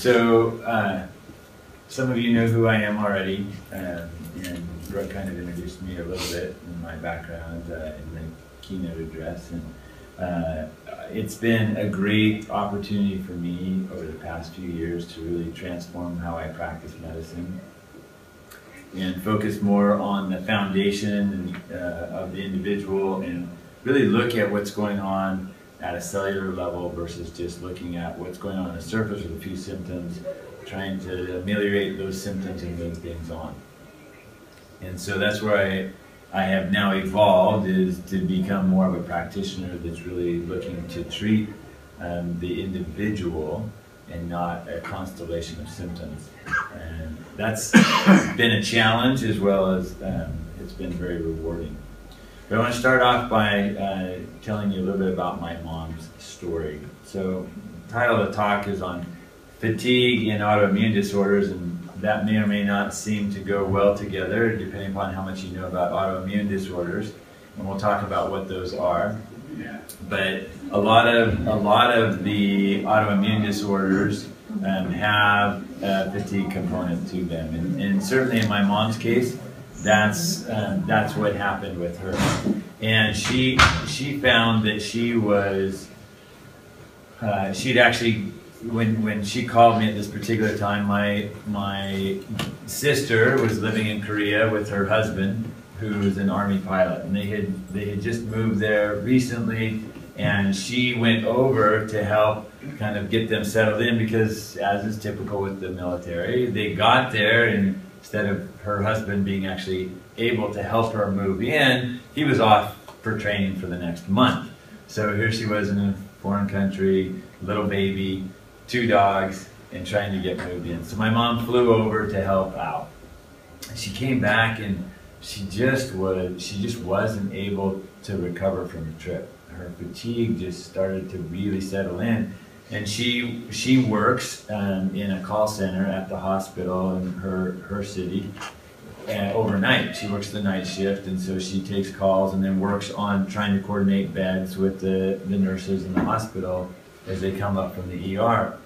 So some of you know who I am already, and Brooke kind of introduced me a little bit in my background in the keynote address. And it's been a great opportunity for me over the past few years to really transform how I practice medicine and focus more on the foundation of the individual and really look at what's going on at a cellular level versus just looking at what's going on the surface with a few symptoms, trying to ameliorate those symptoms and move things on. And so that's where I have now evolved, is to become more of a practitioner that's really looking to treat the individual and not a constellation of symptoms. And that's been a challenge, as well as it's been very rewarding. But I want to start off by telling you a little bit about my mom's story. So the title of the talk is on fatigue and autoimmune disorders, and that may or may not seem to go well together depending upon how much you know about autoimmune disorders, and we'll talk about what those are. But a lot of the autoimmune disorders have a fatigue component to them, and certainly in my mom's case, that's what happened with her. And she found that she was she'd actually, when she called me at this particular time, my sister was living in Korea with her husband, who was an Army pilot, and they had just moved there recently, and she went over to help kind of get them settled in, because as is typical with the military, they got there, and instead of her husband being actually able to help her move in, he was off for training for the next month. So here she was in a foreign country, little baby, 2 dogs, and trying to get moved in. So my mom flew over to help out. She came back, and she just wasn't able to recover from the trip. Her fatigue just started to really settle in. And she works in a call center at the hospital in her city overnight. She works the night shift, and so she takes calls and then works on trying to coordinate beds with the nurses in the hospital as they come up from the ER.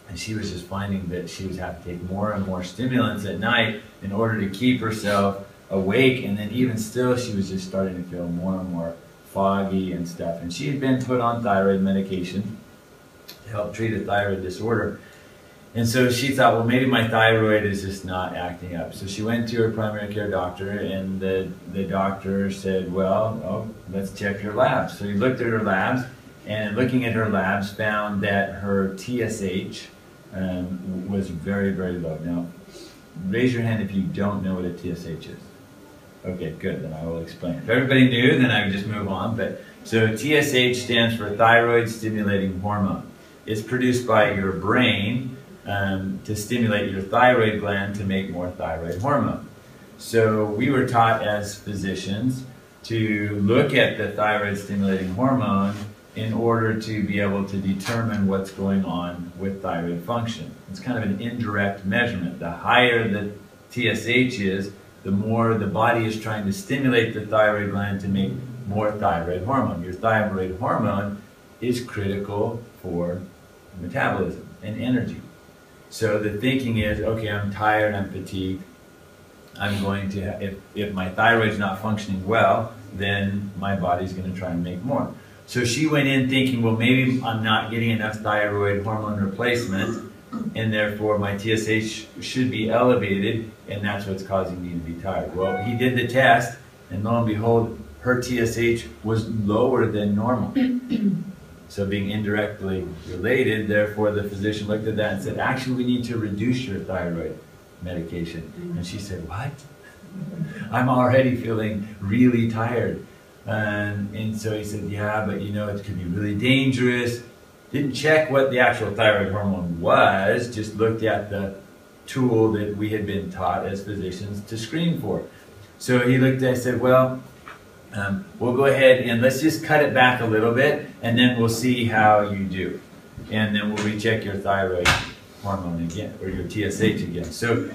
And she was just finding that she was having to take more and more stimulants at night in order to keep herself awake, and then even still she was just starting to feel more and more foggy and stuff. And she had been put on thyroid medication to help treat a thyroid disorder. And so she thought, well, maybe my thyroid is just not acting up. So she went to her primary care doctor, and the doctor said, well, let's check your labs. So he looked at her labs, and looking at her labs found that her TSH was very, very low. Now, raise your hand if you don't know what a TSH is. Okay, good, then I will explain. If everybody knew, then I would just move on. But so TSH stands for thyroid stimulating hormone. It's produced by your brain to stimulate your thyroid gland to make more thyroid hormone. So we were taught as physicians to look at the thyroid stimulating hormone in order to be able to determine what's going on with thyroid function. It's kind of an indirect measurement. The higher the TSH is, the more the body is trying to stimulate the thyroid gland to make more thyroid hormone. Your thyroid hormone is critical for metabolism and energy. So the thinking is, okay, I'm tired, I'm fatigued, I'm going to, if my thyroid's not functioning well, then my body's going to try and make more. So she went in thinking, well, maybe I'm not getting enough thyroid hormone replacement, and therefore my TSH should be elevated, and that's what's causing me to be tired. Well, he did the test, and lo and behold, her TSH was lower than normal. So being indirectly related, therefore the physician looked at that and said, actually, we need to reduce your thyroid medication. And she said, what? I'm already feeling really tired. And so he said, yeah, but you know, it could be really dangerous. Didn't check what the actual thyroid hormone was, just looked at the tool that we had been taught as physicians to screen for. So he looked at it and said, well, we'll go ahead and let's just cut it back a little bit, and then we'll see how you do. And then we'll recheck your thyroid hormone again, or your TSH again. So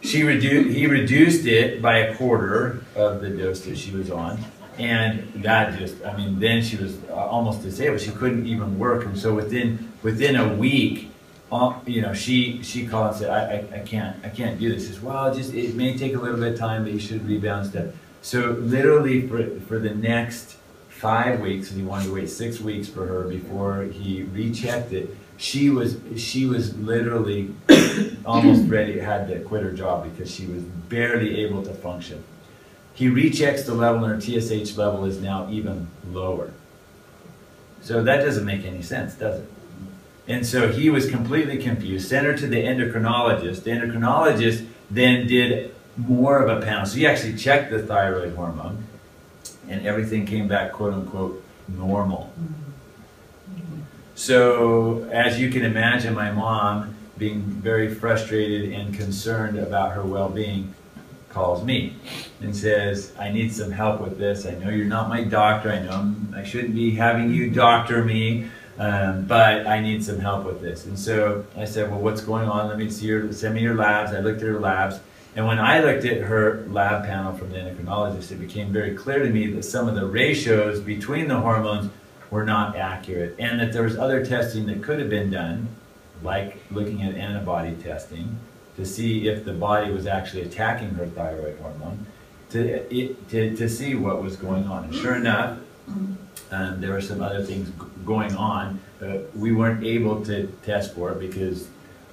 he reduced it by a quarter of the dose that she was on. And that just, I mean, then she was almost disabled. She couldn't even work. And so within a week, you know, she called and said, I can't do this. She says, well, it may take a little bit of time, but you should rebound step. So literally for the next 5 weeks, and he wanted to wait 6 weeks for her before he rechecked it, she was literally almost ready, had to quit her job because she was barely able to function. He rechecks the level, and her TSH level is now even lower. So that doesn't make any sense, does it? And so he was completely confused, sent her to the endocrinologist. The endocrinologist then did more of a panel. So he actually checked the thyroid hormone, and everything came back, quote unquote, normal. So as you can imagine, my mom, being very frustrated and concerned about her well-being, calls me and says, I need some help with this. I know you're not my doctor. I know I shouldn't be having you doctor me, but I need some help with this. And so I said, well, what's going on? Let me see send me your labs. I looked at her labs. And when I looked at her lab panel from the endocrinologist, it became very clear to me that some of the ratios between the hormones were not accurate, and that there was other testing that could have been done, like looking at antibody testing, to see if the body was actually attacking her thyroid hormone, to see what was going on. And sure enough, there were some other things going on. We weren't able to test for it because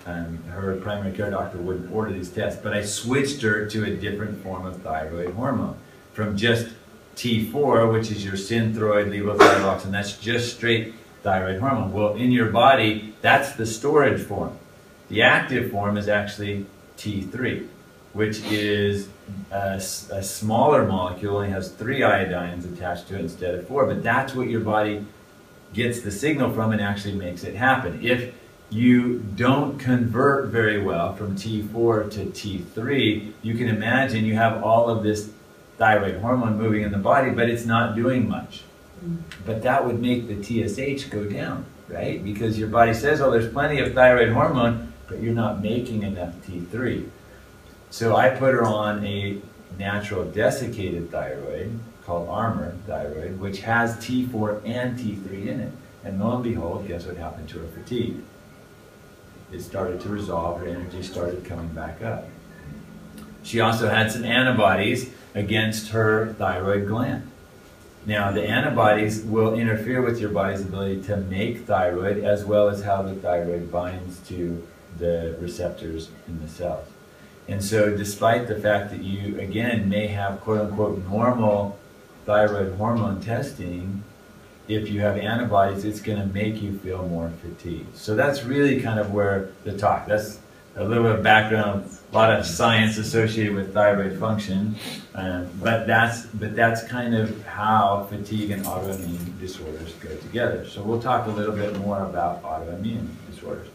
her primary care doctor wouldn't order these tests. But I switched her to a different form of thyroid hormone, from just T4, which is your synthroid, levothyroxine, that's just straight thyroid hormone. Well, in your body, that's the storage form. The active form is actually T3, which is a smaller molecule, only has 3 iodines attached to it instead of 4, but that's what your body gets the signal from and actually makes it happen. If you don't convert very well from T4 to T3, you can imagine you have all of this thyroid hormone moving in the body, but it's not doing much. But that would make the TSH go down, right? Because your body says, oh, there's plenty of thyroid hormone, but you're not making enough T3. So I put her on a natural desiccated thyroid called Armour thyroid, which has T4 and T3 in it. And lo and behold, guess what happened to her fatigue? It started to resolve, her energy started coming back up. She also had some antibodies against her thyroid gland. Now, the antibodies will interfere with your body's ability to make thyroid, as well as how the thyroid binds to the receptors in the cells. And so despite the fact that you, again, may have quote-unquote normal thyroid hormone testing, if you have antibodies, it's going to make you feel more fatigued. So that's really kind of where the talk, that's a little bit of background, a lot of science associated with thyroid function, but that's kind of how fatigue and autoimmune disorders go together. So we'll talk a little bit more about autoimmune disorders.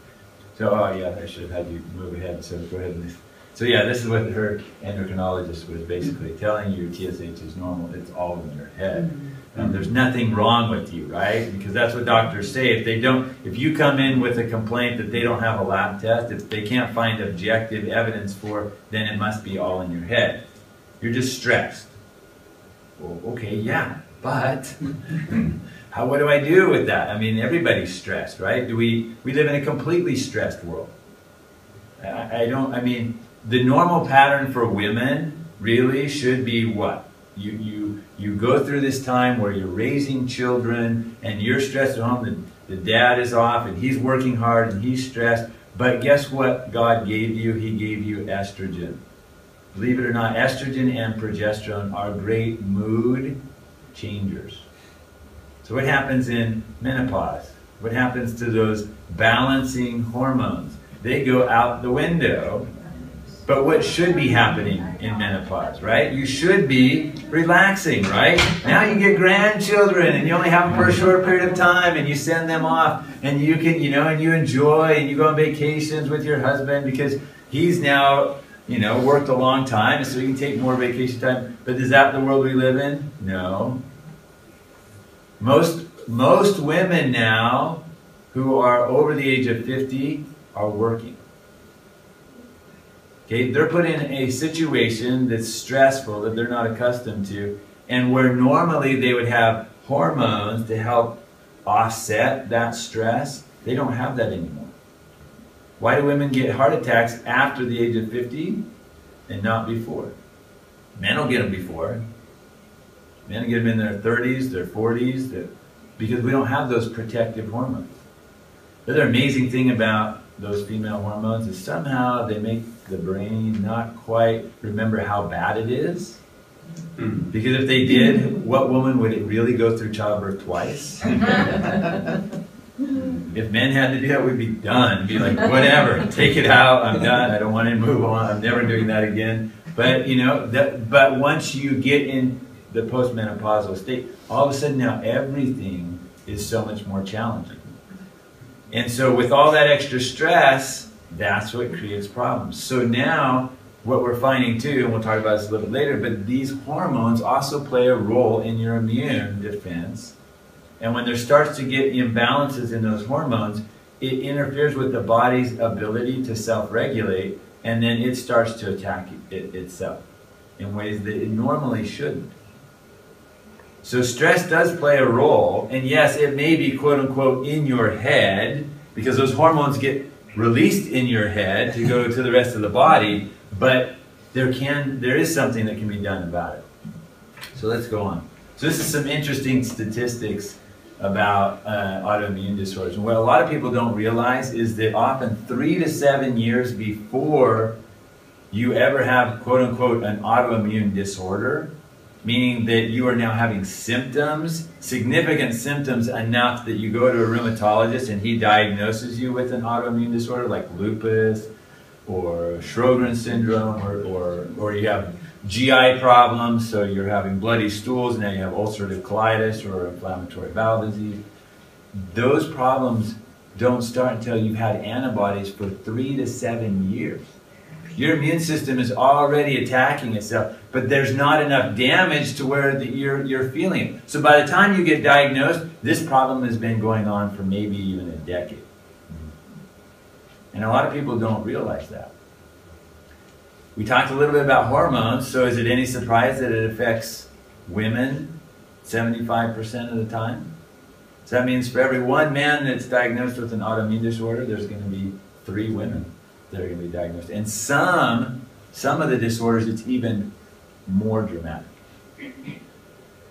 So, oh yeah, I should have had you move ahead, so go ahead. So yeah, this is what her endocrinologist was basically telling you. TSH is normal, it's all in your head. There's nothing wrong with you, right? Because that's what doctors say. If you come in with a complaint that they don't have a lab test, if they can't find objective evidence for, then it must be all in your head. You're just stressed. Well, okay, yeah, but what do I do with that? I mean, everybody's stressed, right? We live in a completely stressed world. I mean, the normal pattern for women really should be what? You go through this time where you're raising children and you're stressed at home. The dad is off and he's working hard and he's stressed. But guess what God gave you? He gave you estrogen. Believe it or not, estrogen and progesterone are great mood changers. So what happens in menopause? What happens to those balancing hormones? They go out the window. But what should be happening in menopause, right? You should be relaxing, right? Now you get grandchildren and you only have them for a short period of time and you send them off and you can, and you enjoy and you go on vacations with your husband because he's now, worked a long time so you can take more vacation time. But is that the world we live in? No. Most women now who are over the age of 50 are working. Okay, they're put in a situation that's stressful, that they're not accustomed to, and where normally they would have hormones to help offset that stress, they don't have that anymore. Why do women get heart attacks after the age of 50 and not before? Men will get them before. Men will get them in their 30s, their 40s, because we don't have those protective hormones. The other amazing thing about those female hormones is somehow they make the brain not quite remember how bad it is. Because if they did, what woman would it really go through childbirth twice? If men had to do that, we'd be done. Be like, whatever, take it out, I'm done, I don't want to move on, I'm never doing that again. But you know, but once you get in the postmenopausal state, all of a sudden now everything is so much more challenging. And so with all that extra stress, that's what creates problems. So now, what we're finding too, and we'll talk about this a little bit later, but these hormones also play a role in your immune defense. And when there starts to get imbalances in those hormones, it interferes with the body's ability to self-regulate, and then it starts to attack itself in ways that it normally shouldn't. So stress does play a role, and yes, it may be quote-unquote in your head, because those hormones get released in your head to go to the rest of the body, but there is something that can be done about it. So let's go on. So this is some interesting statistics about autoimmune disorders. And what a lot of people don't realize is that often 3 to 7 years before you ever have quote-unquote an autoimmune disorder, meaning that you are now having symptoms, significant symptoms enough that you go to a rheumatologist and he diagnoses you with an autoimmune disorder like lupus or Sjogren's syndrome, or you have GI problems, so you're having bloody stools, now you have ulcerative colitis or inflammatory bowel disease. Those problems don't start until you've had antibodies for 3 to 7 years. Your immune system is already attacking itself, but there's not enough damage to where you're feeling it. So by the time you get diagnosed, this problem has been going on for maybe even a decade. And a lot of people don't realize that. We talked a little bit about hormones, so is it any surprise that it affects women 75% of the time? So that means for every one man that's diagnosed with an autoimmune disorder, there's going to be 3 women that are going to be diagnosed. And some of the disorders, it's even more dramatic.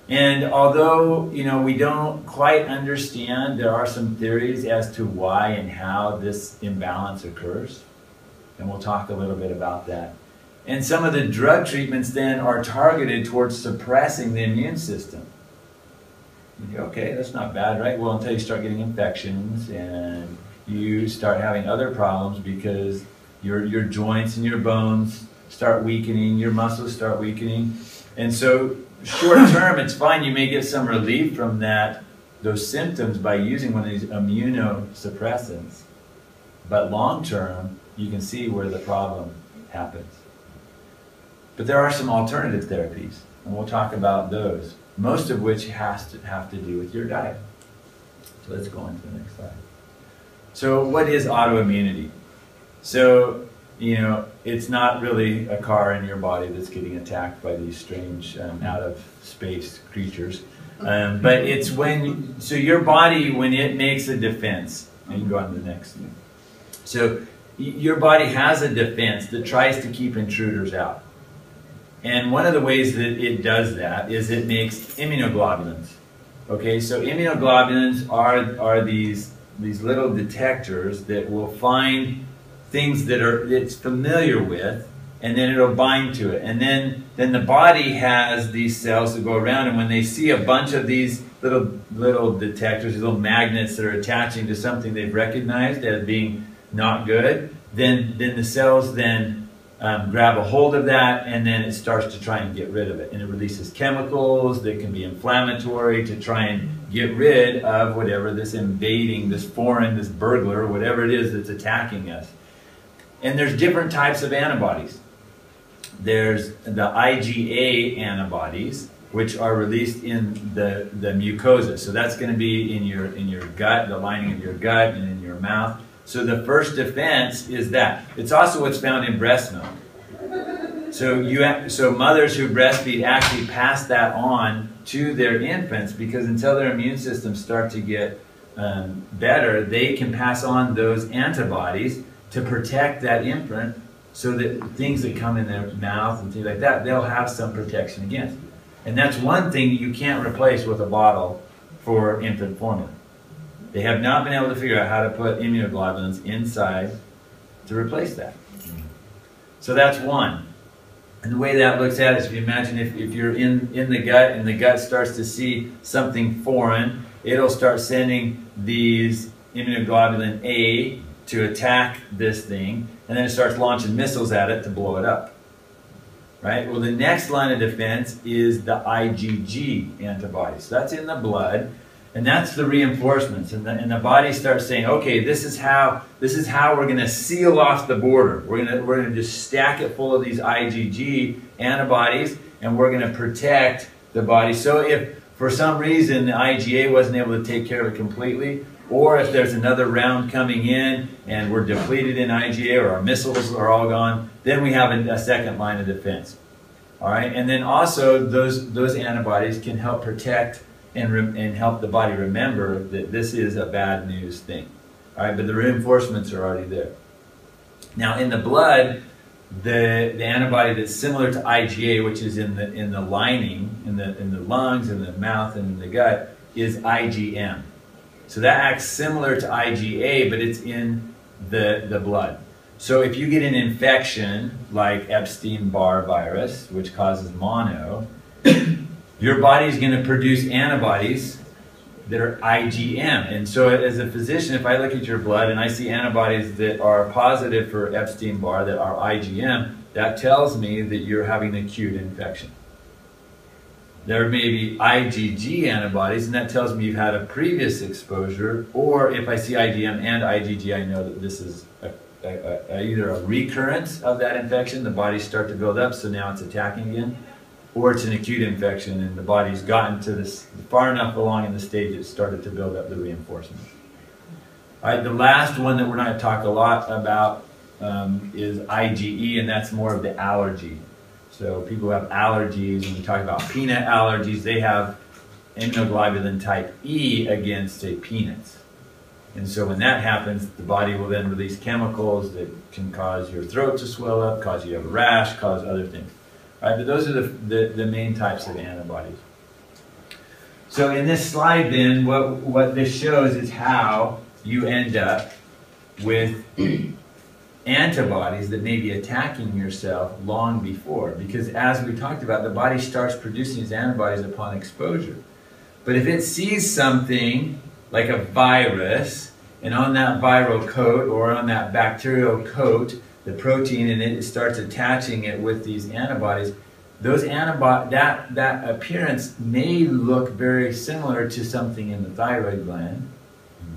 And although, you know, we don't quite understand, there are some theories as to why and how this imbalance occurs. And we'll talk a little bit about that. And some of the drug treatments then are targeted towards suppressing the immune system. Okay, that's not bad, right? Well, until you start getting infections and you start having other problems because your joints and your bones start weakening, your muscles start weakening. And so short term, it's fine. You may get some relief from those symptoms by using one of these immunosuppressants. But long term, you can see where the problem happens. But there are some alternative therapies, and we'll talk about those, most of which have to do with your diet. So let's go on to the next slide. So what is autoimmunity? So, you know, it's not really a car in your body that's getting attacked by these strange out-of-space creatures. But it's so your body, when it makes a defense, and you can go on to the next one. So your body has a defense that tries to keep intruders out. And one of the ways that it does that is it makes immunoglobulins. Okay, so immunoglobulins are these little detectors that will find things that it's familiar with, and then it'll bind to it. And then the body has these cells that go around, and when they see a bunch of these little detectors, these little magnets that are attaching to something they've recognized as being not good, then the cells grab a hold of that, and then it starts to try and get rid of it. And it releases chemicals that can be inflammatory to try and get rid of whatever this invading, this foreign, this burglar, whatever it is that's attacking us. And there's different types of antibodies. There's the IgA antibodies, which are released in the mucosa. So that's going to be in your gut, the lining of your gut and in your mouth. So the first defense is that. It's also what's found in breast milk. So mothers who breastfeed actually pass that on to their infants, because until their immune systems start to get better, they can pass on those antibodies to protect that infant so that things that come in their mouth and things like that, they'll have some protection against. And that's one thing you can't replace with a bottle for infant formula. They have not been able to figure out how to put immunoglobulins inside to replace that. So that's one. And the way that looks at it is, if you imagine if you're in the gut and the gut starts to see something foreign, it'll start sending these immunoglobulin A to attack this thing, and then it starts launching missiles at it to blow it up. Right? Well, the next line of defense is the IgG antibodies. So that's in the blood, and that's the reinforcements. And the body starts saying, okay, this is how we're going to seal off the border. We're going to just stack it full of these IgG antibodies, and we're going to protect the body. So if for some reason the IgA wasn't able to take care of it completely, or if there's another round coming in and we're depleted in IgA, or our missiles are all gone, then we have a second line of defense. All right, and then also those antibodies can help protect and help the body remember that this is a bad news thing. All right, but the reinforcements are already there. Now in the blood, the antibody that's similar to IgA, which is in the lining, in the lungs, in the mouth, and in the gut, is IgM. So that acts similar to IgA, but it's in the blood. So if you get an infection like Epstein-Barr virus, which causes mono, your body's going to produce antibodies that are IgM. And so as a physician, if I look at your blood and I see antibodies that are positive for Epstein-Barr that are IgM, that tells me that you're having an acute infection. There may be IgG antibodies, and that tells me you've had a previous exposure, or if I see IgM and IgG, I know that this is either a recurrence of that infection, the bodies start to build up, so now it's attacking again, or it's an acute infection and the body's gotten to this far enough along in the stage it started to build up the reinforcement. All right, the last one that we're not going to talk a lot about is IgE, and that's more of the allergy. So people who have allergies, when we talk about peanut allergies, they have immunoglobulin type E against, say, peanuts. And so when that happens, the body will then release chemicals that can cause your throat to swell up, cause you to have a rash, cause other things. All right, but those are the main types of antibodies. So in this slide then, what this shows is how you end up with antibodies that may be attacking yourself long before. Because as we talked about, the body starts producing these antibodies upon exposure. But if it sees something like a virus, and on that viral coat or on that bacterial coat, the protein in it starts attaching it with these antibodies, those that appearance may look very similar to something in the thyroid gland,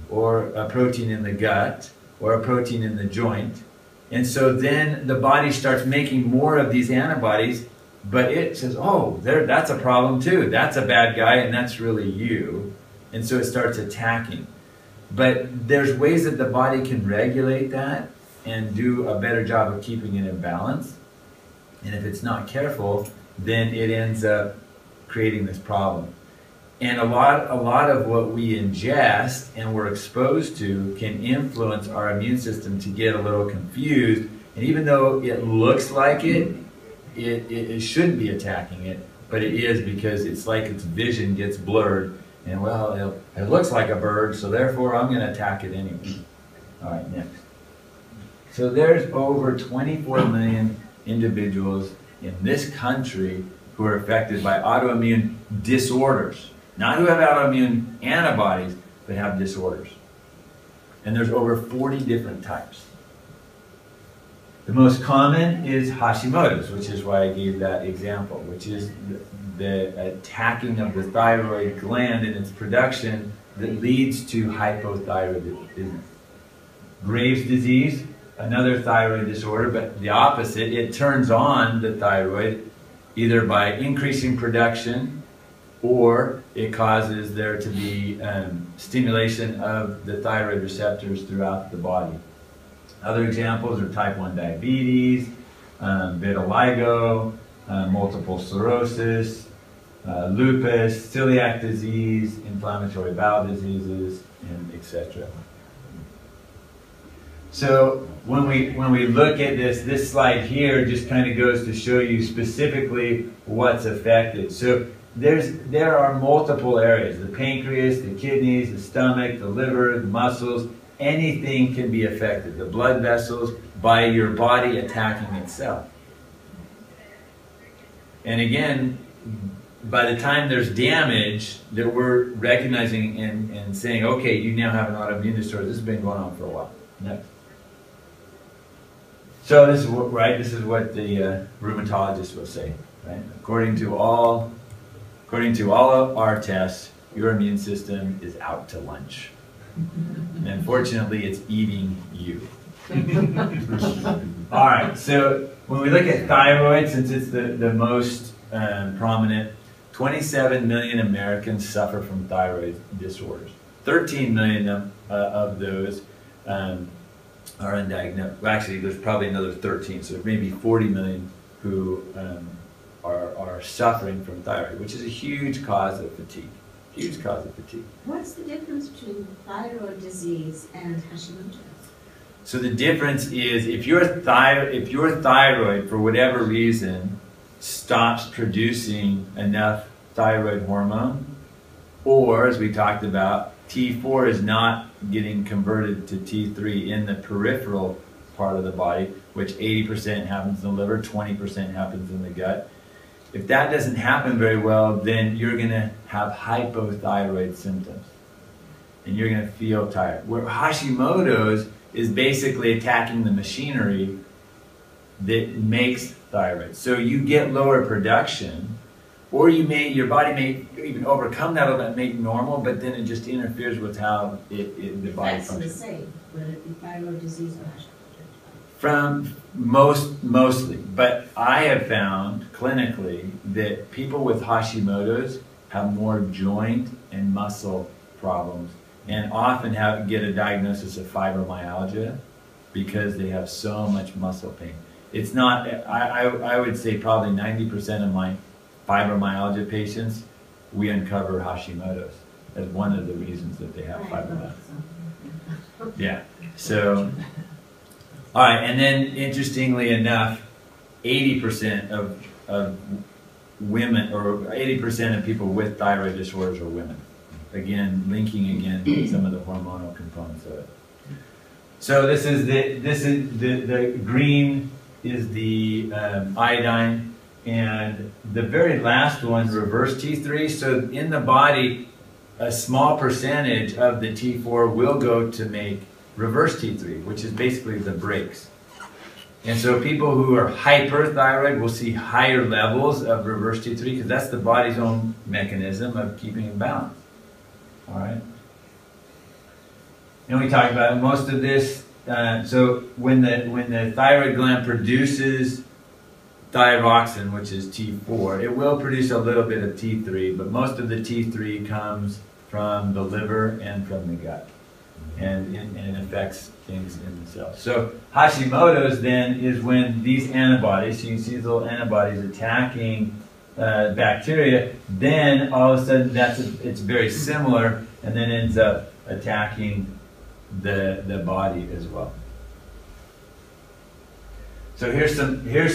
or a protein in the gut, or a protein in the joint. And so then the body starts making more of these antibodies, but it says, oh, that's a problem too. That's a bad guy, and that's really you. And so it starts attacking. But there's ways that the body can regulate that and do a better job of keeping it in balance. And if it's not careful, then it ends up creating this problem. And a lot of what we ingest and we're exposed to can influence our immune system to get a little confused. And even though it looks like it shouldn't be attacking it, but it is, because it's like its vision gets blurred. And well, it looks like a bird, so therefore I'm going to attack it anyway. All right, next. So there's over 24 million individuals in this country who are affected by autoimmune disorders. Not who have autoimmune antibodies, but have disorders. And there's over 40 different types. The most common is Hashimotos, which is why I gave that example, which is the attacking of the thyroid gland and its production that leads to hypothyroidism. Graves' disease, another thyroid disorder, but the opposite. It turns on the thyroid either by increasing production, or it causes there to be stimulation of the thyroid receptors throughout the body. Other examples are type 1 diabetes, vitiligo, multiple sclerosis, lupus, celiac disease, inflammatory bowel diseases, and etc. So when we look at this slide here just kind of goes to show you specifically what's affected. So there are multiple areas: the pancreas, the kidneys, the stomach, the liver, the muscles. Anything can be affected. The blood vessels, by your body attacking itself. And again, by the time there's damage that we're recognizing and saying, okay, you now have an autoimmune disorder. This has been going on for a while. Next. So this is what, right? This is what the rheumatologist will say, right? According to all of our tests, your immune system is out to lunch. And unfortunately, it's eating you. All right, so when we look at thyroid, since it's the most prominent, 27 million Americans suffer from thyroid disorders. 13 million of those are undiagnosed. Well, actually, there's probably another 13, so maybe 40 million who are suffering from thyroid, which is a huge cause of fatigue. Huge cause of fatigue. What's the difference between thyroid disease and Hashimoto's? So the difference is if your thyroid, for whatever reason, stops producing enough thyroid hormone, or as we talked about, T4 is not getting converted to T3 in the peripheral part of the body, which 80% happens in the liver, 20% happens in the gut. If that doesn't happen very well, then you're going to have hypothyroid symptoms. And you're going to feel tired. Where Hashimoto's is basically attacking the machinery that makes thyroid. So you get lower production, or your body may even overcome that a little bit, make normal, but then it just interferes with how the body functions. That's the same, whether it be thyroid disease or Hashimoto's. From mostly, but I have found clinically that people with Hashimoto's have more joint and muscle problems, and often get a diagnosis of fibromyalgia because they have so much muscle pain. It's not, I would say probably 90% of my fibromyalgia patients, we uncover Hashimoto's as one of the reasons that they have fibromyalgia. Yeah, so, all right, and then interestingly enough, 80% of women, or 80% of people with thyroid disorders are women. Again, linking some of the hormonal components of it. So this is the green is the iodine, and the very last one, reverse T3. So in the body, a small percentage of the T4 will go to make reverse T3, which is basically the brakes. And so people who are hyperthyroid will see higher levels of reverse T3 because that's the body's own mechanism of keeping it balanced. All right. And we talked about most of this. So when the thyroid gland produces thyroxine, which is T4, it will produce a little bit of T3, but most of the T3 comes from the liver and from the gut, and affects things in the cells. So Hashimoto's then is when these antibodies, so you can see these little antibodies attacking bacteria, then all of a sudden it's very similar, and then ends up attacking the body as well. So here's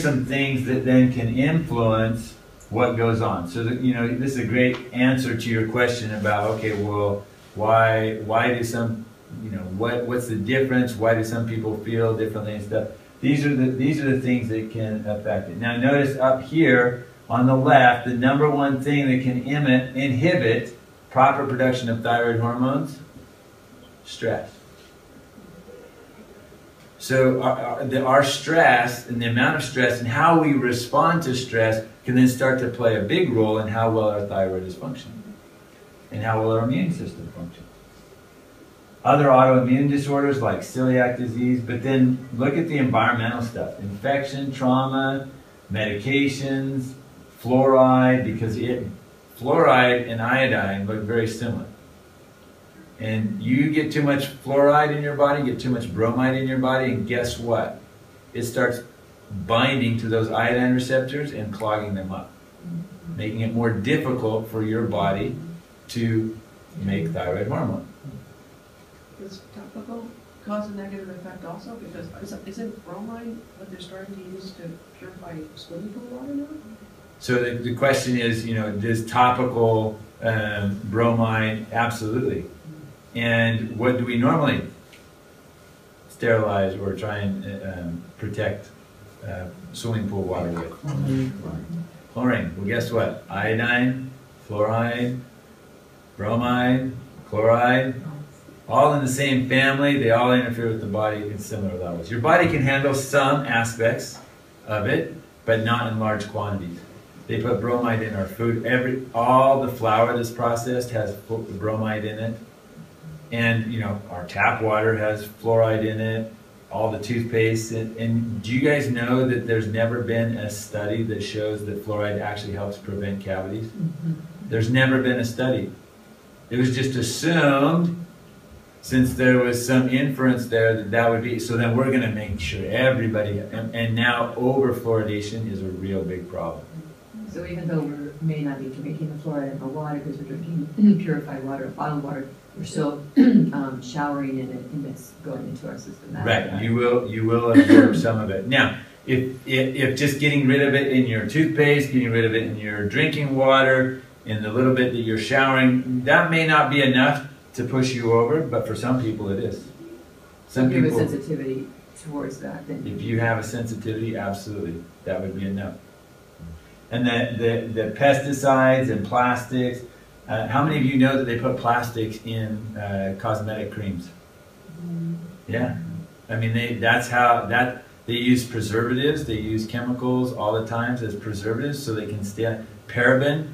some things that then can influence what goes on. So that, this is a great answer to your question about, okay, well, why do some, what's the difference? Why do some people feel differently and stuff? These are the things that can affect it. Now notice up here on the left, the number one thing that can inhibit proper production of thyroid hormones, stress. So our stress and the amount of stress and how we respond to stress can then start to play a big role in how well our thyroid is functioning and how well our immune system functions. Other autoimmune disorders like celiac disease, but then look at the environmental stuff. Infection, trauma, medications, fluoride, because fluoride and iodine look very similar. And you get too much fluoride in your body, get too much bromide in your body, and guess what? It starts binding to those iodine receptors and clogging them up, making it more difficult for your body to make thyroid hormone. Does topical cause a negative effect also? Because isn't bromine what they're starting to use to purify swimming pool water now? So the question is, does topical bromide? Absolutely. And what do we normally sterilize or try and protect swimming pool water with? Chlorine. Well, guess what? Iodine, fluoride, bromide, chloride, all in the same family. They all interfere with the body in similar levels. Your body can handle some aspects of it, but not in large quantities. They put bromide in our food. All the flour that's processed has bromide in it. And, our tap water has fluoride in it. All the toothpaste. And do you guys know that there's never been a study that shows that fluoride actually helps prevent cavities? Mm-hmm. There's never been a study. It was just assumed, since there was some inference there, that would be. So then we're going to make sure everybody, and now over-fluoridation is a real big problem. So even though we may not be drinking the fluoride in the water because we're drinking purified water, bottled water, we're still showering in it, and it's going into our system. Right, you will absorb some of it. Now, if just getting rid of it in your toothpaste, getting rid of it in your drinking water, in the little bit that you're showering, that may not be enough to push you over, but for some people it is. Some people, if you have a sensitivity towards that, then if you have a sensitivity, absolutely, that would be enough. And the pesticides and plastics. How many of you know that they put plastics in cosmetic creams? Yeah, I mean they use preservatives. They use chemicals all the times as preservatives so they can stay. Paraben.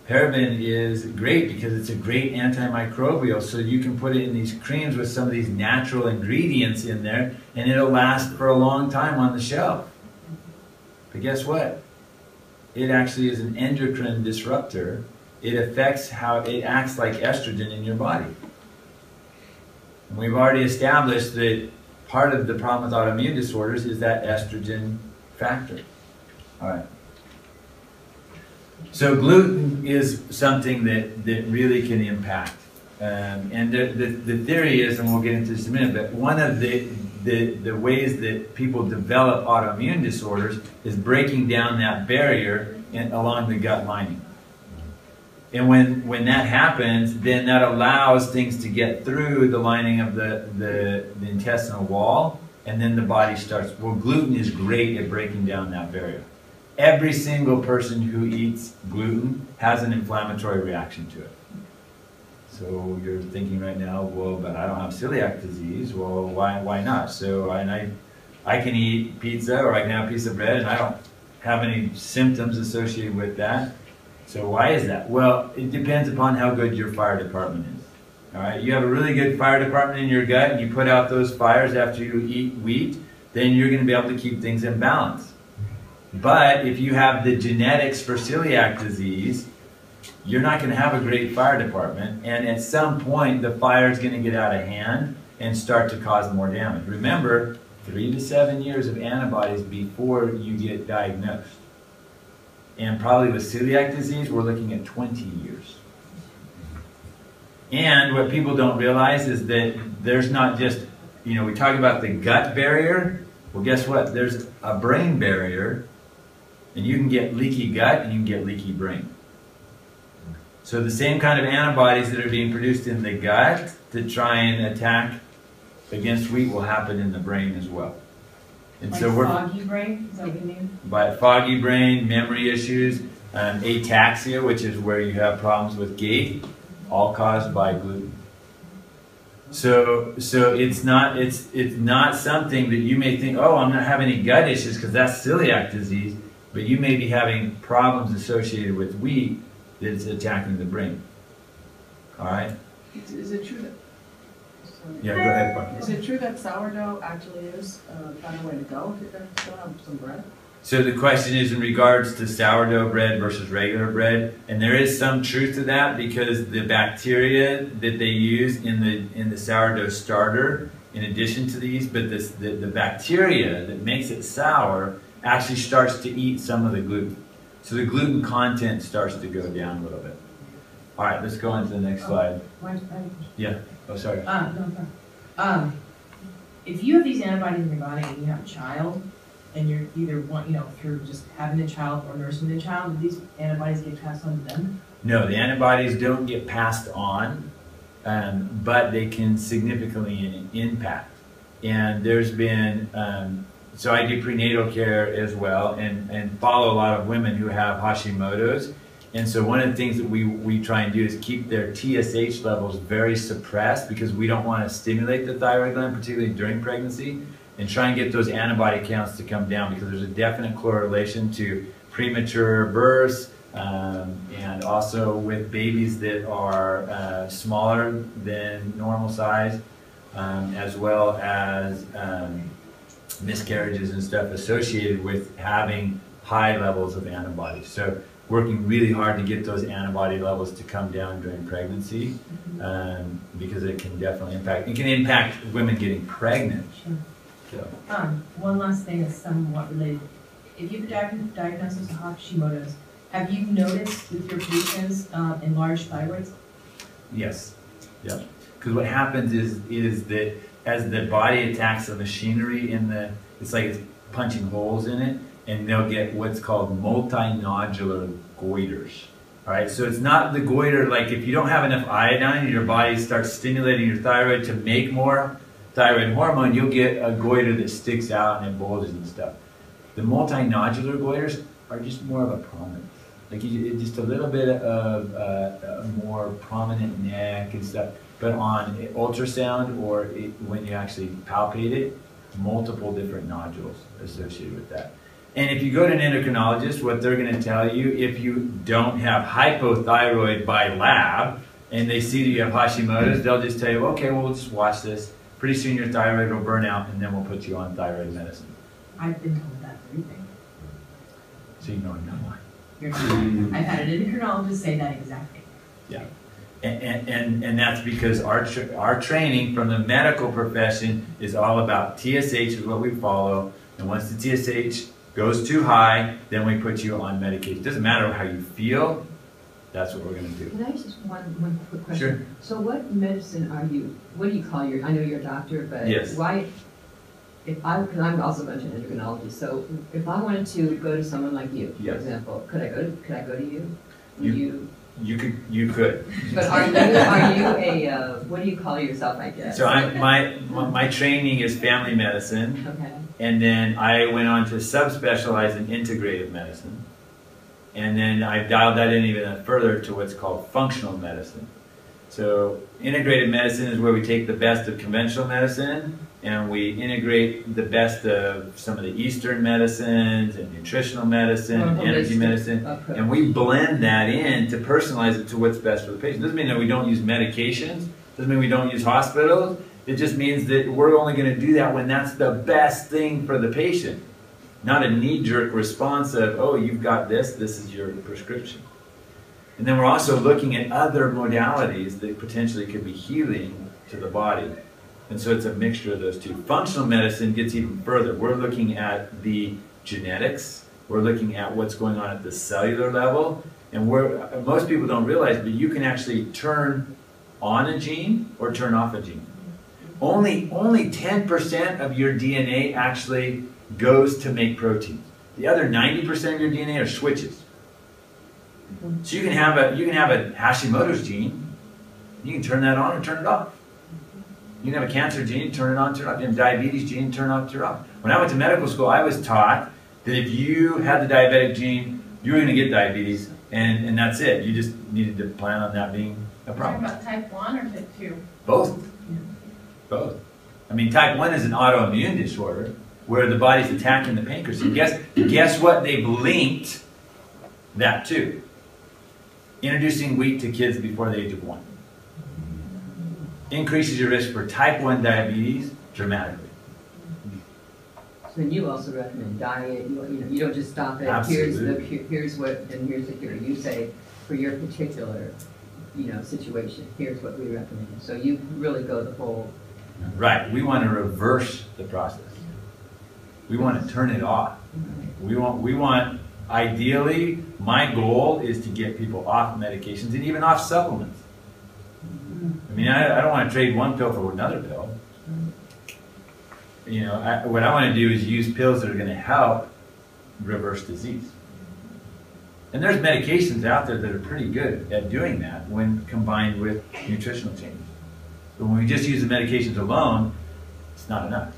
Paraben is great because it's a great antimicrobial, so you can put it in these creams with some of these natural ingredients in there, and it'll last for a long time on the shelf. But guess what? It actually is an endocrine disruptor. It affects how it acts like estrogen in your body. And we've already established that part of the problem with autoimmune disorders is that estrogen factor. All right. So gluten is something that really can impact. And the theory is, and we'll get into this in a minute, but one of the ways that people develop autoimmune disorders is breaking down that barrier along the gut lining. And when that happens, then that allows things to get through the lining of the intestinal wall, and then the body starts. Well, gluten is great at breaking down that barrier. Every single person who eats gluten has an inflammatory reaction to it. So you're thinking right now, well, but I don't have celiac disease. Well, why not? So I can eat pizza or I can have a piece of bread and I don't have any symptoms associated with that. So why is that? Well, it depends upon how good your fire department is. All right, you have a really good fire department in your gut and you put out those fires after you eat wheat, then you're going to be able to keep things in balance. But if you have the genetics for celiac disease, you're not going to have a great fire department, and at some point the fire is going to get out of hand and start to cause more damage. Remember, 3 to 7 years of antibodies before you get diagnosed. And probably with celiac disease, we're looking at 20 years. And what people don't realize is that there's not just, we talk about the gut barrier. Well, guess what? There's a brain barrier, and you can get leaky gut and you can get leaky brain. So the same kind of antibodies that are being produced in the gut to try and attack against wheat will happen in the brain as well. And like so we're foggy brain, is that what you mean? By foggy brain, memory issues, ataxia, which is where you have problems with gait, all caused by gluten. So it's not something that you may think, oh, I'm not having any gut issues because that's celiac disease, but you may be having problems associated with wheat that's attacking the brain. All right? Is it true that... Yeah, go ahead, Bucky. Is it true that sourdough actually is a better way to go if you're going to still have some bread? So the question is in regards to sourdough bread versus regular bread, and there is some truth to that because the bacteria that they use in the sourdough starter, in addition to the yeast, but the bacteria that makes it sour actually starts to eat some of the gluten. So the gluten content starts to go down a little bit. All right, let's go on to the next slide. Yeah. Oh, sorry. No. If you have these antibodies in your body and you have a child, and you're either through just having a child or nursing the child, do these antibodies get passed on to them? No, the antibodies don't get passed on, but they can significantly impact. And there's been, so I do prenatal care as well, and follow a lot of women who have Hashimotos. And so one of the things that we try and do is keep their TSH levels very suppressed, because we don't want to stimulate the thyroid gland, particularly during pregnancy, and try and get those antibody counts to come down, because there's a definite correlation to premature births, and also with babies that are smaller than normal size, as well as miscarriages and stuff associated with having high levels of antibodies. So working really hard to get those antibody levels to come down during pregnancy, because it can definitely impact women getting pregnant. Sure. So. One last thing that's somewhat related. If you have a diagnosis of Hashimoto's, have you noticed with your patients enlarged thyroids? Yes. Yep. Because what happens is that as the body attacks the machinery it's like it's punching holes in it, and they'll get what's called multinodular goiters. All right, so it's not the goiter, like if you don't have enough iodine and your body starts stimulating your thyroid to make more thyroid hormone, you'll get a goiter that sticks out and it bulges and stuff. The multinodular goiters are just more of a prominence. Like just a little bit of a more prominent neck and stuff. But on ultrasound or when you actually palpate it, multiple different nodules associated with that. And if you go to an endocrinologist, what they're going to tell you, if you don't have hypothyroid by lab, and they see that you have Hashimoto's, they'll just tell you, okay, well, we'll just watch this. Pretty soon your thyroid will burn out, and then we'll put you on thyroid medicine. I've been told that very thing. So you know why. I've had an endocrinologist say that exactly. Yeah. And that's because our training from the medical profession is all about TSH is what we follow, and once the TSH goes too high, then we put you on medication. It doesn't matter how you feel, that's what we're going to do. Can I ask just one quick question? Sure. So what medicine what do you call I know you're a doctor, but yes. Why, because I'm also a bunch of endocrinologists, so if I wanted to go to someone like you, for yes. example, could I go to you? You could. But are you a, what do you call yourself, I guess? So my training is family medicine. Okay. And then I went on to subspecialize in integrative medicine. And then I dialed that in even further to what's called functional medicine. So integrative medicine is where we take the best of conventional medicine and we integrate the best of some of the Eastern medicines and nutritional medicine, and energy medicine, and we blend that in to personalize it to what's best for the patient. Doesn't mean that we don't use medications, doesn't mean we don't use hospitals, it just means that we're only going to do that when that's the best thing for the patient. Not a knee-jerk response of, oh, you've got this is your prescription. And then we're also looking at other modalities that potentially could be healing to the body. And so it's a mixture of those two. Functional medicine gets even further. We're looking at the genetics. We're looking at what's going on at the cellular level. And most people don't realize, but you can actually turn on a gene or turn off a gene. Only 10% of your DNA actually goes to make proteins. The other 90% of your DNA are switches. So you can have a Hashimoto's gene. You can turn that on or turn it off. You can have a cancer gene, turn it on, turn it off. You have a diabetes gene, turn it on, turn it off. When I went to medical school, I was taught that if you had the diabetic gene, you were going to get diabetes, and that's it. You just needed to plan on that being a problem. Are you talking about type 1 or type 2? Both. Yeah. Both. I mean, type 1 is an autoimmune disorder where the body's attacking the pancreas. And guess what they've linked that to? Introducing wheat to kids before the age of 1. Increases your risk for type 1 diabetes dramatically. So you also recommend diet. You don't just stop at Absolutely. here's the cure. You say for your particular situation, here's what we recommend. So you really go the whole. Right. We want to reverse the process. We want to turn it off. We want ideally, my goal is to get people off medications and even off supplements. I mean, I don't want to trade one pill for another pill. you know, what I want to do is use pills that are going to help reverse disease. And there's medications out there that are pretty good at doing that when combined with nutritional changes. But when we just use the medications alone, it's not enough.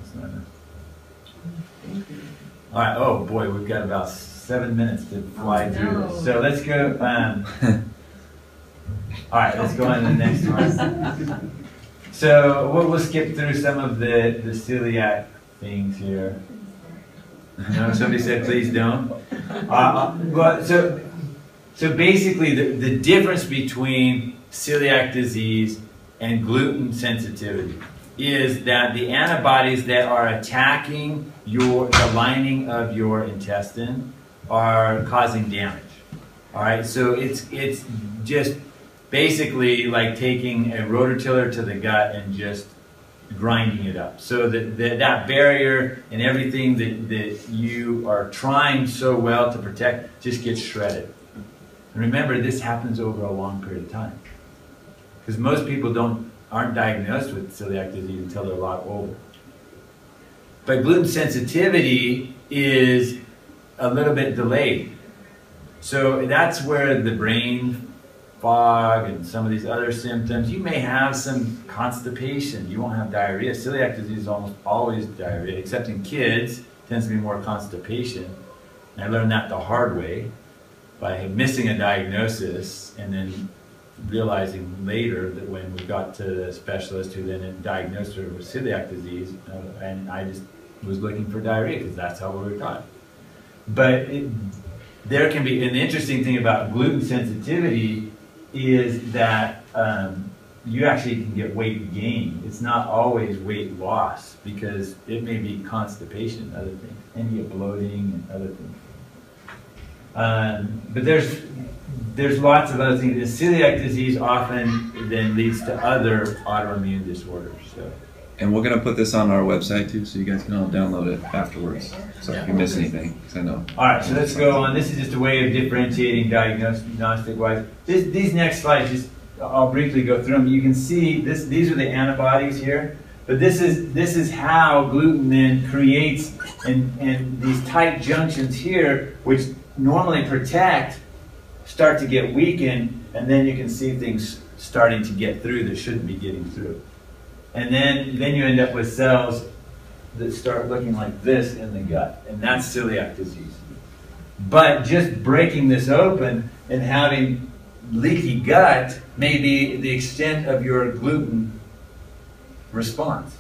It's not enough. All right. Oh boy, we've got about 7 minutes to fly through this. So let's go. All right, let's go on to the next one. So we'll skip through some of the celiac things here. No, somebody said please don't. But so basically the difference between celiac disease and gluten sensitivity is that the antibodies that are attacking the lining of your intestine are causing damage. All right, so it's just basically like taking a rototiller to the gut and just grinding it up. So that barrier and everything that you are trying so well to protect just gets shredded. And remember, this happens over a long period of time. Because most people aren't diagnosed with celiac disease until they're a lot older. But gluten sensitivity is a little bit delayed. So that's where the brain fog and some of these other symptoms, you may have some constipation, you won't have diarrhea. Celiac disease is almost always diarrhea, except in kids, it tends to be more constipation. And I learned that the hard way by missing a diagnosis and then realizing later that when we got to the specialist who then diagnosed her with celiac disease, and I just was looking for diarrhea because that's how we were taught. But there can be, an interesting thing about gluten sensitivity is that you actually can get weight gain. It's not always weight loss because it may be constipation and other things, and you get bloating and other things. But there's lots of other things. The celiac disease often then leads to other autoimmune disorders. So. And we're going to put this on our website too, so you guys can all download it afterwards. So if you miss anything, because I know. All right, so let's go on. This is just a way of differentiating diagnostic-wise. These next slides, I'll briefly go through them. You can see these are the antibodies here, but this is how gluten then creates and these tight junctions here, which normally protect, start to get weakened, and then you can see things starting to get through that shouldn't be getting through. And then you end up with cells that start looking like this in the gut, and that's celiac disease. But just breaking this open and having leaky gut may be the extent of your gluten response.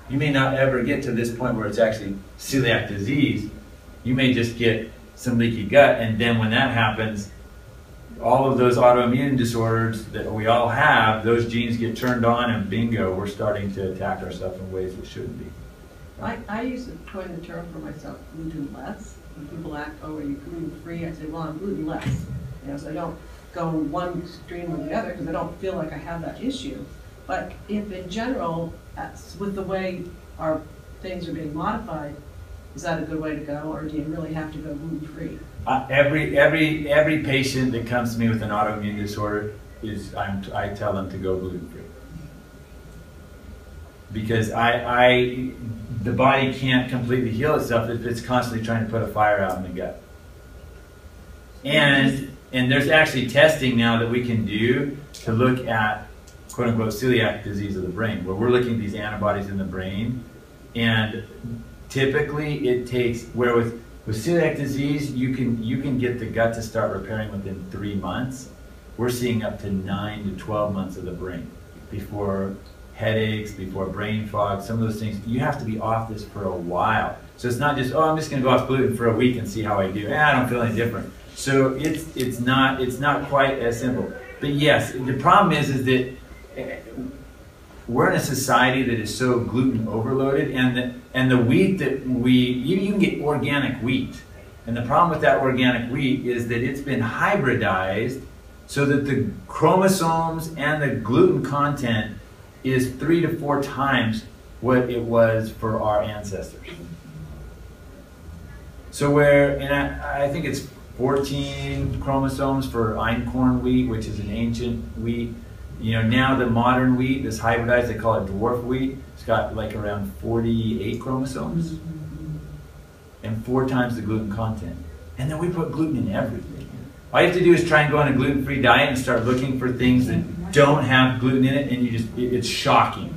You may not ever get to this point where it's actually celiac disease. You may just get some leaky gut, and then when that happens, all of those autoimmune disorders that we all have, those genes get turned on, and bingo, we're starting to attack ourselves in ways that shouldn't be. I use to coin the term for myself, gluten-less. When people ask, oh, are you gluten-free? I say, well, I'm gluten-less. You know, so I don't go one extreme or the other because I don't feel like I have that issue. But if in general, with the way our things are being modified, is that a good way to go, or do you really have to go gluten-free? Every patient that comes to me with an autoimmune disorder I tell them to go gluten-free. Because the body can't completely heal itself if it's constantly trying to put a fire out in the gut. And there's actually testing now that we can do to look at quote-unquote celiac disease of the brain, where we're looking at these antibodies in the brain, and typically it takes, where with celiac disease, you can get the gut to start repairing within 3 months. We're seeing up to 9 to 12 months of the brain before headaches, before brain fog, some of those things. You have to be off this for a while. So it's not just, oh, I'm just going to go off gluten for a week and see how I do. I don't feel any different. So it's not quite as simple. But yes, the problem is that we're in a society that is so gluten overloaded, and the wheat that you can get organic wheat. And the problem with that organic wheat is that it's been hybridized so that the chromosomes and the gluten content is 3 to 4 times what it was for our ancestors. So and I think it's 14 chromosomes for einkorn wheat, which is an ancient wheat, You know, now the modern wheat, this hybridized, they call it dwarf wheat. It's got like around 48 chromosomes and 4 times the gluten content. And then we put gluten in everything. All you have to do is try and go on a gluten-free diet and start looking for things that don't have gluten in it, and it's shocking.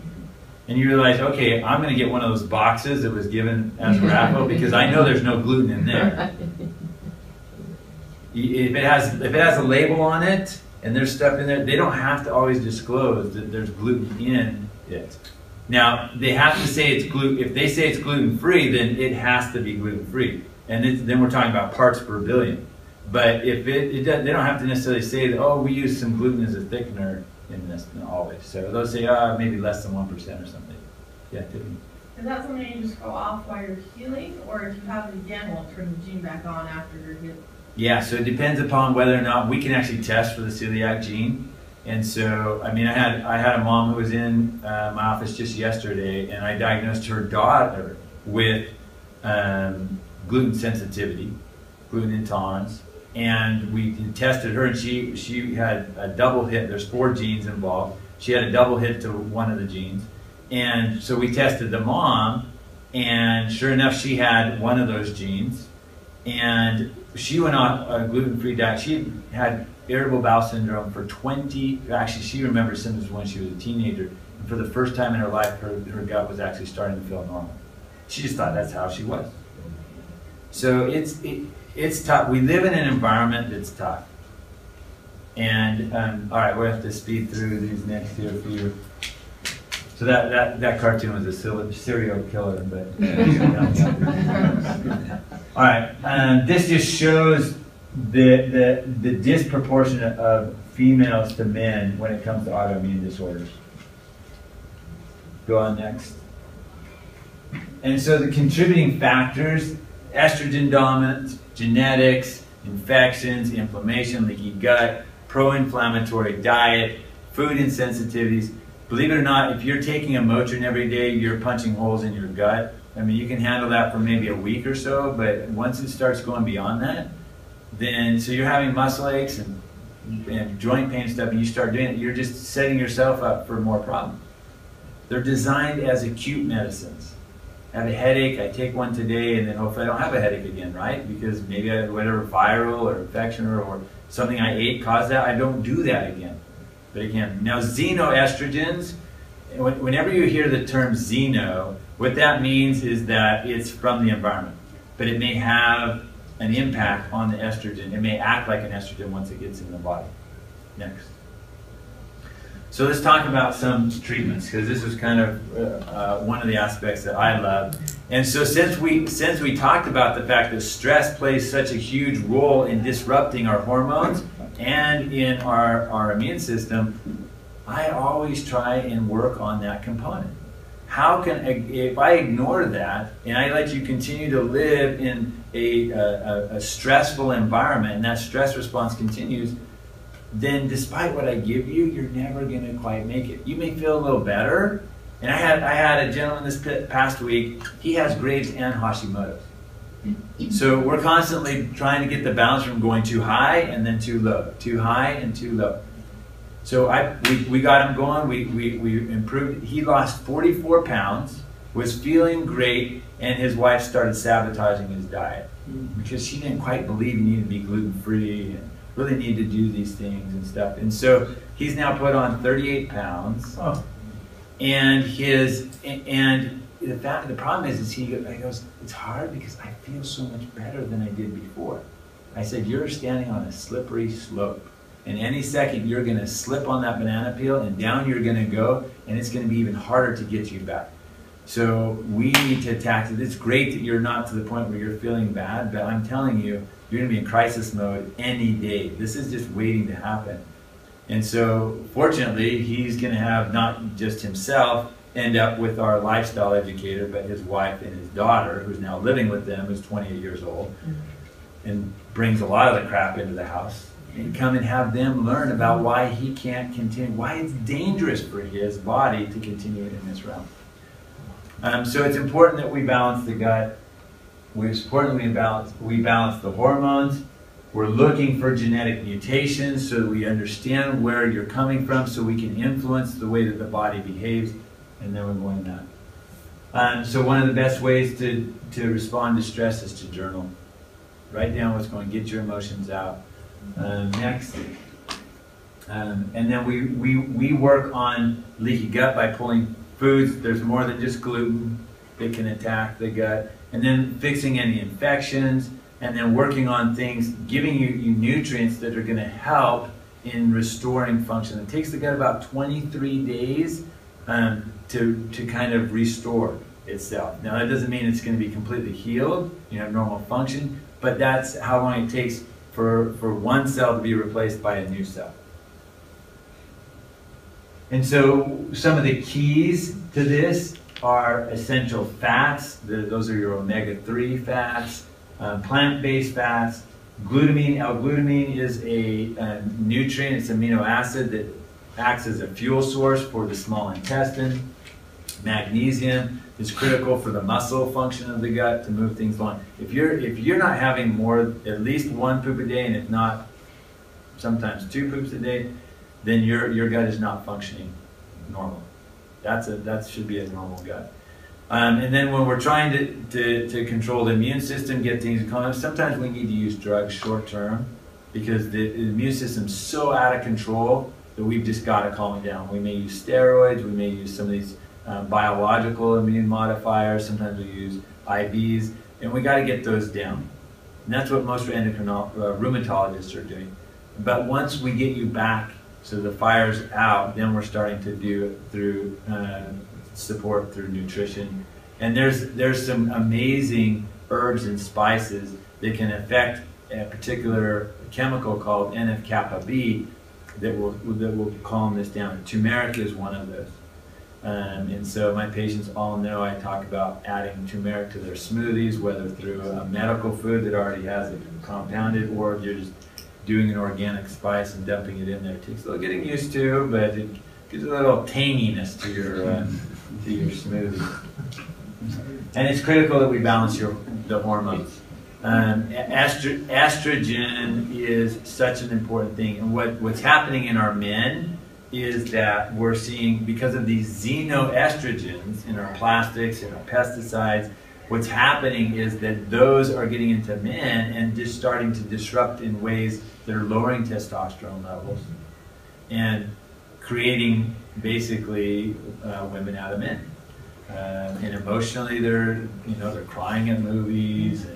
And you realize, okay, I'm going to get one of those boxes that was given as raffle because I know there's no gluten in there. If it has a label on it and there's stuff in there, they don't have to always disclose that there's gluten in it. Now, they have to say it's gluten. If they say it's gluten-free, then it has to be gluten-free. And then we're talking about parts per billion. But if they don't have to necessarily say that, oh, we use some gluten as a thickener in this, always. So they'll say, maybe less than 1% or something. Yeah, Tiffany. Is that something you just go off while you're healing, or if you have it again, will turn the gene back on after you're healed? Yeah, so it depends upon whether or not we can actually test for the celiac gene. And so, I mean, I had a mom who was in my office just yesterday, and I diagnosed her daughter with gluten sensitivity, gluten intolerance, and we tested her, and she had a double hit. There's 4 genes involved. She had a double hit to one of the genes, and so we tested the mom, and sure enough, she had one of those genes, and she went on a gluten-free diet. She had irritable bowel syndrome for actually she remembers symptoms when she was a teenager, and for the first time in her life, her gut was actually starting to feel normal. She just thought that's how she was. So it's tough. We live in an environment that's tough. And all right, we'll have to speed through these next here for you. So that cartoon was a serial killer, but all right. This just shows the disproportion of females to men when it comes to autoimmune disorders. Go on next. And so the contributing factors: estrogen dominance, genetics, infections, inflammation, leaky gut, pro-inflammatory diet, food insensitivities. Believe it or not, if you're taking a Motrin every day, you're punching holes in your gut. I mean, you can handle that for maybe a week or so, but once it starts going beyond that, then, so you're having muscle aches and joint pain and stuff, and you start doing it, you're just setting yourself up for more problems. They're designed as acute medicines. I have a headache, I take one today, and then hopefully I don't have a headache again, right? Because maybe I had whatever viral or infection or something I ate caused that. I don't do that again. But again, now xenoestrogens, whenever you hear the term xeno, what that means is that it's from the environment. But it may have an impact on the estrogen. It may act like an estrogen once it gets in the body. Next. So let's talk about some treatments, because this is kind of one of the aspects that I love. And so since we talked about the fact that stress plays such a huge role in disrupting our hormones and in our immune system, I always try and work on that component. How can, if I ignore that and I let you continue to live in a stressful environment and that stress response continues, then despite what I give you, you're never going to quite make it. You may feel a little better. And I had a gentleman this past week, he has Graves and Hashimotos. So we're constantly trying to get the balance from going too high and then too low, too high and too low. So we got him going, we improved. He lost 44 pounds, was feeling great, and his wife started sabotaging his diet because she didn't quite believe he needed to be gluten-free and really needed to do these things and stuff. And so he's now put on 38 pounds. Oh. And the problem is he goes, it's hard because I feel so much better than I did before. I said, you're standing on a slippery slope. And any second, you're going to slip on that banana peel and down you're going to go, and it's going to be even harder to get you back. So we need to attack it. It's great that you're not to the point where you're feeling bad, but I'm telling you, you're going to be in crisis mode any day. This is just waiting to happen. And so, fortunately, he's going to have not just himself end up with our lifestyle educator, but his wife and his daughter, who's now living with them, who's 28 years old, and brings a lot of the crap into the house, and come and have them learn about why he can't continue, why it's dangerous for his body to continue in this realm. So it's important that we balance the gut. It's important we balance the hormones. We're looking for genetic mutations so that we understand where you're coming from so we can influence the way that the body behaves, and then we're going that. So one of the best ways to respond to stress is to journal. Write down what's going, get your emotions out. Next. And then we work on leaky gut by pulling foods. There's more than just gluten that can attack the gut. And then fixing any infections, and then working on things, giving you nutrients that are going to help in restoring function. It takes the gut about 23 days to kind of restore itself. Now that doesn't mean it's going to be completely healed, you have normal function, but that's how long it takes for one cell to be replaced by a new cell. And so some of the keys to this are essential fats. Those are your omega-3 fats, plant-based fats. Glutamine, L-glutamine is a nutrient, it's an amino acid that acts as a fuel source for the small intestine. Magnesium is critical for the muscle function of the gut to move things along. If you're not having at least one poop a day, and if not, sometimes 2 poops a day, then your gut is not functioning normal. That should be a normal gut. And then when we're trying to control the immune system, get things calm, sometimes we need to use drugs short term because the immune system's so out of control that we've just got to calm it down. We may use steroids, we may use some of these biological immune modifiers, sometimes we use IVs, and we got to get those down. And that's what most rheumatologists are doing. But once we get you back, so the fire's out, then we're starting to do it through support through nutrition. And there's some amazing herbs and spices that can affect a particular chemical called NF-kappa B that will calm this down. Turmeric is one of those. And so my patients all know I talk about adding turmeric to their smoothies, whether through a medical food that already has it compounded, or if you're just doing an organic spice and dumping it in there. It takes a little getting used to, but it gives a little tanginess to your smoothie. And it's critical that we balance the hormones. Estrogen is such an important thing, and what's happening in our men is that we're seeing, because of these xenoestrogens in our plastics and our pesticides, what's happening is that those are getting into men and just starting to disrupt in ways that are lowering testosterone levels and creating basically women out of men. And emotionally, they're crying at movies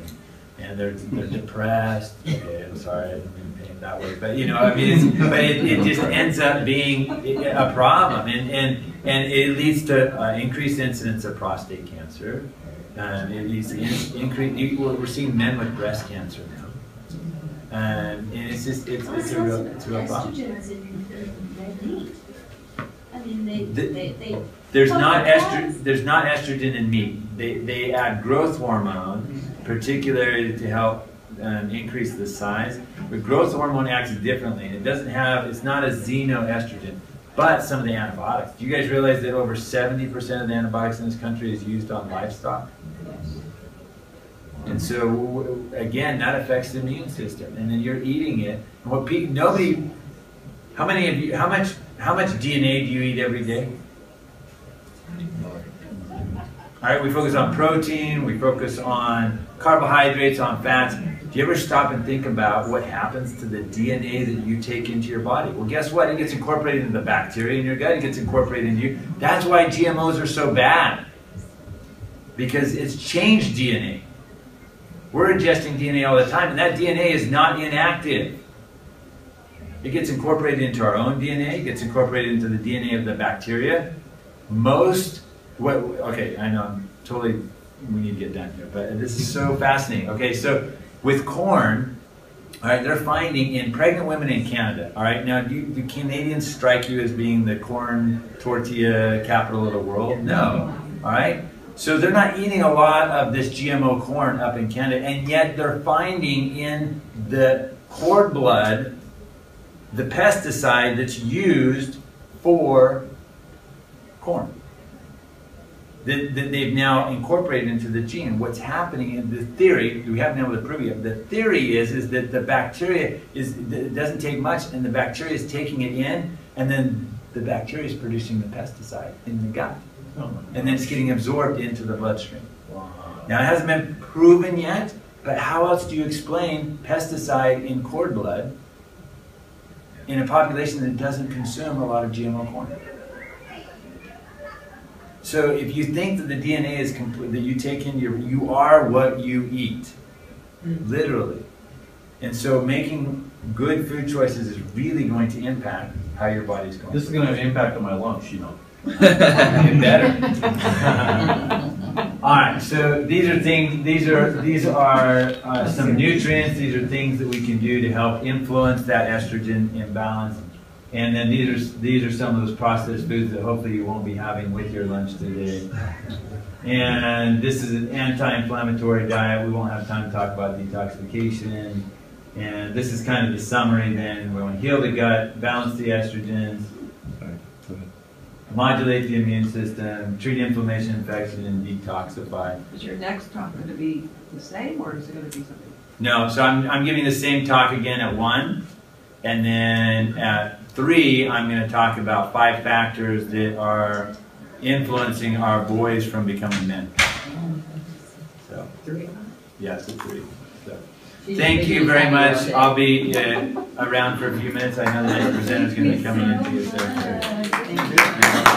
and they're depressed. Okay, I'm sorry, I didn't mean to paint it that way, but I mean, it just ends up being a problem, and it leads to increased incidence of prostate cancer. It leads to we're seeing men with breast cancer now, and it's a real problem. Estrogens in red meat. I mean, there's not estrogen in meat. They add growth hormone, particularly to help increase the size. But growth hormone acts differently. It's not a xenoestrogen, but some of the antibiotics. Do you guys realize that over 70% of the antibiotics in this country is used on livestock? And so again, that affects the immune system. And then you're eating it. And how much DNA do you eat every day? All right, we focus on protein, we focus on carbohydrates, on fats. Do you ever stop and think about what happens to the DNA that you take into your body? Well, guess what? It gets incorporated into the bacteria in your gut, it gets incorporated into you. That's why GMOs are so bad, because it's changed DNA. We're ingesting DNA all the time, and that DNA is not inactive. It gets incorporated into our own DNA, it gets incorporated into the DNA of the bacteria. Okay, I know we need to get done here, but this is so fascinating. Okay, so with corn, all right, they're finding in pregnant women in Canada, all right, now do Canadians strike you as being the corn tortilla capital of the world? No, all right? So they're not eating a lot of this GMO corn up in Canada, and yet they're finding in the cord blood the pesticide that's used for corn. that they've now incorporated into the gene. What's happening in the theory, we haven't been able to prove it yet, the theory is that the bacteria it doesn't take much, and the bacteria is taking it in, and then the bacteria is producing the pesticide in the gut. And then it's getting absorbed into the bloodstream. Now it hasn't been proven yet, but how else do you explain pesticide in cord blood in a population that doesn't consume a lot of GMO corn? So if you think that the DNA is complete, that you take in you are what you eat, literally. And so making good food choices is really going to impact how your body's going. This is going to have an impact on my lunch, you know. Get better. All right, so these are things. These are some nutrients. These are things that we can do to help influence that estrogen imbalance. And then these are some of those processed foods that hopefully you won't be having with your lunch today. And this is an anti-inflammatory diet. We won't have time to talk about detoxification. And this is kind of the summary then. We want to heal the gut, balance the estrogens, modulate the immune system, treat inflammation, infection, and detoxify. Is your next talk going to be the same, or is it going to be something? No, so I'm giving the same talk again at 1, and then at 3, I'm going to talk about 5 factors that are influencing our boys from becoming men. So, 3. yes, at 3. So, thank you very much. I'll be around for a few minutes. I know the next presenter is going to be coming in too. So, Thank you.